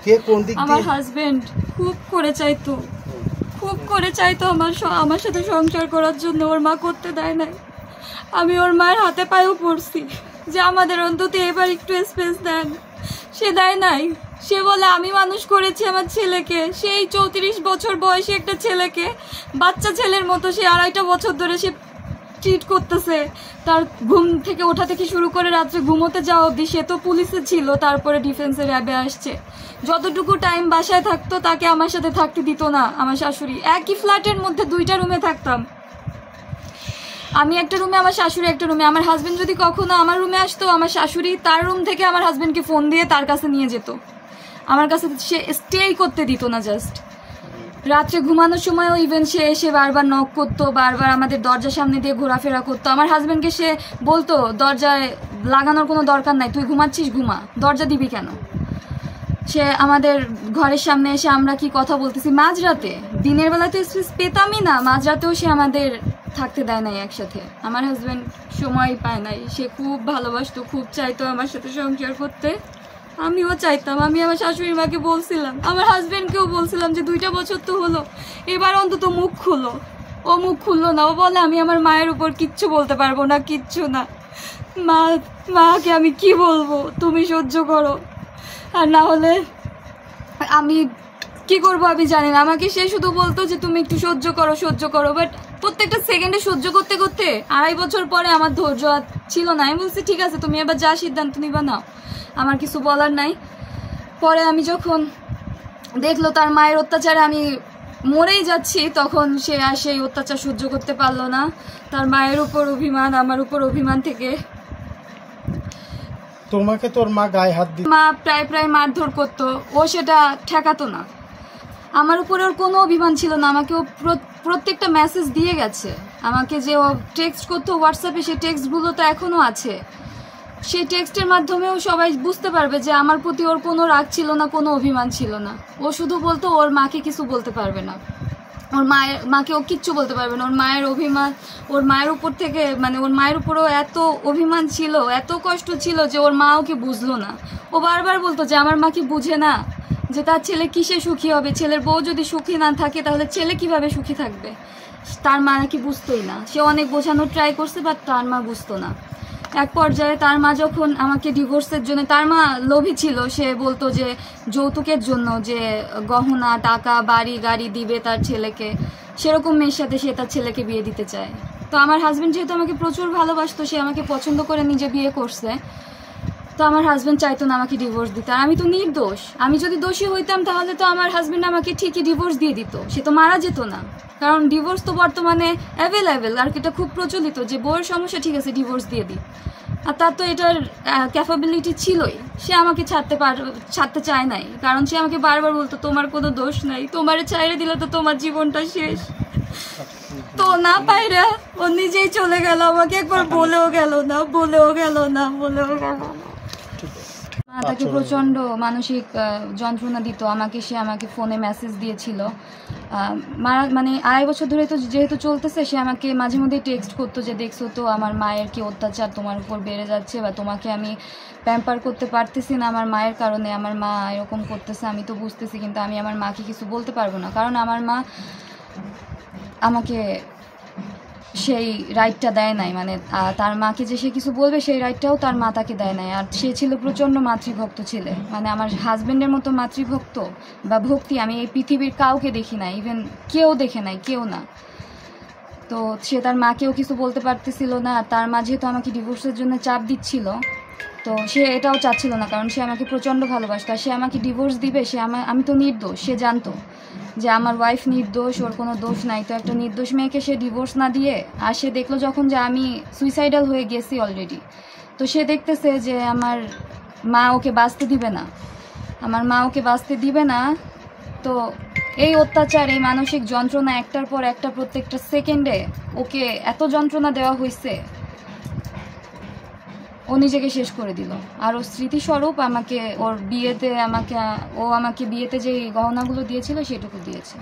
কে কোন দিক দিয়ে? আমার হাজবেন্ড খুব করে চাইতো আমার সাথে সংসার করার জন্য। ওর মা করতে দেয় নাই। আমি ওর মায়ের হাতে পায়েও পড়ছি যে আমাদের অন্তত এবার একটু স্পেস দেন। সে দেয় নাই। সে বলে আমি মানুষ করেছি আমার ছেলেকে, সেই 34 বছর বয়সী একটা ছেলেকে বাচ্চা ছেলের মতো সে 2.5 বছর ধরে সে ট্রিট করতেছে। তার ঘুম থেকে ওঠা থেকে শুরু করে রাত্রে ঘুমোতে যাওয়া অবধি। সে তো পুলিশে ছিল, তারপরে ডিফেন্সে র্যাবে আসছে। যতটুকু টাইম বাসায় থাকতো তাকে আমার সাথে থাকতে দিত না আমার শাশুড়ি। একই ফ্ল্যাটের মধ্যে 2টা রুমে থাকতাম, আমি একটা রুমে, আমার শাশুড়ি একটা রুমে। আমার হাজবেন্ড যদি কখনো আমার রুমে আসতো, আমার শাশুড়ি তার রুম থেকে আমার হাজবেন্ডকে ফোন দিয়ে তার কাছে নিয়ে যেত। আমার কাছে সে স্টেই করতে দিত না। জাস্ট রাত্রে ঘুমানোর সময়ও ইভেন সে এসে বারবার নক করতো, বারবার আমাদের দরজার সামনে দিয়ে ঘোরাফেরা করতো। আমার হাজবেন্ডকে সে বলতো দরজায় লাগানোর কোনো দরকার নাই, তুই ঘুমাচ্ছিস ঘুমা, দরজা দিবি কেন। সে আমাদের ঘরের সামনে এসে আমরা কি কথা বলতেছি মাঝরাতে, দিনের বেলা তো স্পেস পেতামই না, মাঝরাতেও সে আমাদের থাকতে দেয় নাই একসাথে। আমার হাজবেন্ড সময় পায় নাই। সে খুব ভালোবাসতো, খুব চাইতো আমার সাথে সংসার করতে। আমিও চাইতাম। আমি আমার শাশুড়ির মাকে বলছিলাম, আমার হাজবেন্ডকেও বলছিলাম যে 2টা বছর তো হলো, এবার অন্তত মুখ খুলো। ও মুখ খুললো না। ও বলে আমি আমার মায়ের উপর কিচ্ছু বলতে পারবো না, কিচ্ছু না। মাকে আমি কি বলবো, তুমি সহ্য করো, আর না হলে আমি কি করবো আমি জানি না। আমাকে সে শুধু বলতো যে তুমি একটু সহ্য করো। বাট প্রত্যেকটা সেকেন্ডে সহ্য করতে করতে 2.5 বছর পরে আমার ধৈর্য ছিল না। আমি বলছি ঠিক আছে তুমি এবার যা সিদ্ধান্ত নিবা নাও, আমার কিছু বলার নাই। পরে আমি যখন দেখলো তার মায়ের অত্যাচারে আমি মরেই যাচ্ছি, তখন সে আর সেই অত্যাচার সহ্য করতে পারলো না। তার মায়ের উপর অভিমান, আমার উপর অভিমান থেকে তোমাকে তোর মা গায়ে হাত দিত? মা প্রায় মারধর করতো, ও সেটা ঠেকাতো না। আমার উপরে ওর কোনো অভিমান ছিল না। আমাকে ও প্রত্যেকটা মেসেজ দিয়ে গেছে। আমাকে যে ও টেক্সট করতো হোয়াটসঅ্যাপে, সেই টেক্সটগুলো তো এখনও আছে। সেই টেক্সটের মাধ্যমেও সবাই বুঝতে পারবে যে আমার প্রতি ওর কোনো রাগ ছিল না, কোনো অভিমান ছিল না। ও শুধু বলতো ওর মাকে কিছু বলতে পারবে না, ওর মাকে ও কিচ্ছু বলতে পারবে না। ওর মায়ের অভিমান, ওর মায়ের উপর থেকে মানে ওর মায়ের উপরও এত অভিমান ছিল, এত কষ্ট ছিল যে ওর মা ওকে বুঝলো না। ও বারবার বলতো যে আমার মা কি বুঝে না যে তার ছেলে কিসে সুখী হবে, ছেলের বউ যদি সুখী না থাকে তাহলে ছেলে কিভাবে সুখী থাকবে। তার মা নাকি বুঝতোই না। সে অনেক বোঝানোর ট্রাই করছে, বাট তার মা বুঝতো না। এক পর্যায়ে তার মা যখন আমাকে ডিভোর্সের জন্য, তার মা লোভী ছিল, সে বলতো যে যৌতুকের জন্য যে গহনা টাকা বাড়ি গাড়ি দিবে তার ছেলেকে, সেরকম মেয়ের সাথে সে তার ছেলেকে বিয়ে দিতে চায়। তো আমার হাজবেন্ড যেহেতু আমাকে প্রচুর ভালোবাসতো, সে আমাকে পছন্দ করে নিজে বিয়ে করছে, তো আমার হাজবেন্ড চাইতো না আমাকে ডিভোর্স দিতে। আর আমি তো নির্দোষ। আমি যদি দোষী হইতাম তাহলে তো আমার হাজবেন্ড আমাকে ঠিকই ডিভোর্স দিয়ে দিত, সে তো মারা যেত না। কারণ ডিভোর্স তো বর্তমানে অ্যাভেলেবেল, আর এটা খুব প্রচলিত যে বউয়ের সমস্যা, ঠিক আছে ডিভোর্স দিয়ে দিই। আর তার তো এটার ক্যাপাবিলিটি ছিলই। সে আমাকে ছাড়তে চায় নাই, কারণ সে আমাকে বারবার বলতো তোমার কোনো দোষ নাই, তোমারে ছাইড়ে দিলে তো তোমার জীবনটা শেষ। তো না পাইরা ও নিজেই চলে গেল, আমাকে একবার বলেও গেল না। তাকে প্রচন্ড মানসিক যন্ত্রণা দিত আমাকে। সে আমাকে ফোনে মেসেজ দিয়েছিল, মানে 2.5 বছর ধরে তো যেহেতু চলতেছে, সে আমাকে মাঝে মধ্যে টেক্সট করতো যে দেখছো তো আমার মায়ের কি অত্যাচার তোমার উপর বেড়ে যাচ্ছে, বা তোমাকে আমি প্যাম্পার করতে পারতেছি না আমার মায়ের কারণে, আমার মা এরকম করতেছে, আমি তো বুঝতেছি, কিন্তু আমি আমার মাকে কিছু বলতে পারবো না, কারণ আমার মা আমাকে সেই রাইটটা দেয় নাই। মানে তার মাকে যে সে কিছু বলবে সেই রাইটটাও তার মা তাকে দেয় নাই। আর সে ছিল প্রচণ্ড মাতৃভক্ত ছেলে, মানে আমার হাজব্যান্ডের মতো মাতৃভক্ত বা ভক্তি আমি এই পৃথিবীর কাউকে দেখি না, ইভেন কেউ দেখে নাই, কেউ না। তো সে তার মাকেও কিছু বলতে পারতেছিল না। তার মা যেহেতু আমাকে ডিভোর্সের জন্য চাপ দিচ্ছিল, তো সে এটাও চাচ্ছিল না, কারণ সে আমাকে প্রচণ্ড ভালোবাসতো। আর সে আমাকে ডিভোর্স দিবে, আমি তো নির্দোষ, সে জানতো যে আমার ওয়াইফ নির্দোষ, ওর কোনো দোষ নাই। তো একটা নির্দোষ মেয়েকে সে ডিভোর্স না দিয়ে, আর সে দেখলো যখন যে আমি সুইসাইডাল হয়ে গেছি অলরেডি, তো সে দেখতেছে যে আমার মা ওকে বাঁচতে দিবে না, তো এই অত্যাচার, এই মানসিক যন্ত্রণা একটার পর একটা প্রত্যেকটা সেকেন্ডে ওকে এত যন্ত্রণা দেওয়া হয়েছে, ও নিজেকে শেষ করে দিল। আর ও স্মৃতিস্বরূপ আমাকে ওর বিয়েতে আমাকে বিয়েতে যে গহনাগুলো দিয়েছিল সেটুকু দিয়েছে।